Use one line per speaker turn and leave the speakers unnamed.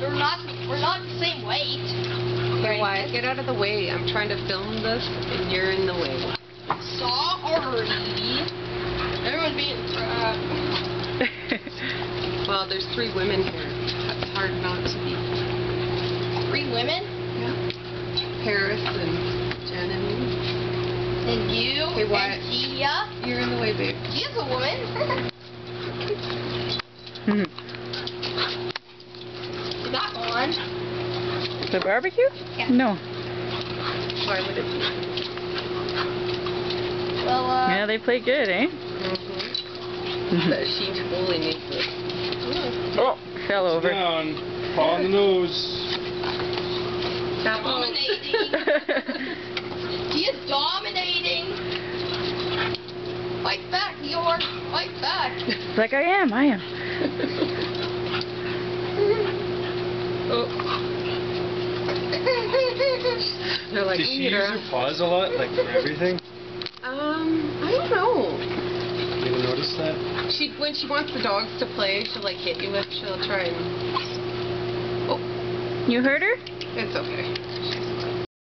We're not the same weight.
Okay, Wyatt, get out of the way. I'm trying to film this, and you're in the way.
Sorry. Everyone's being trapped.
Well, there's 3 women here. That's hard not to be.
3 women?
Yeah. Paris and Jen and me.
And you
Hey, Wyatt.
and Gia.
You're in the way, babe.
Gia's a woman. Is that on?
The barbecue?
Yeah.
No.
Why would it be?
Well,
Yeah, they play good, eh?
But she totally needs it.
Oh, fell over.
Down. Paw on the nose.
Dominating. Gia's dominating. Fight back, Eeyore. Fight back.
Like I am.
Oh. They're like,
Does she use her paws a lot, like for everything?
I don't know.
You ever notice that?
When she wants the dogs to play, she'll like hit you with. She'll try and. Oh,
You heard her?
it's okay.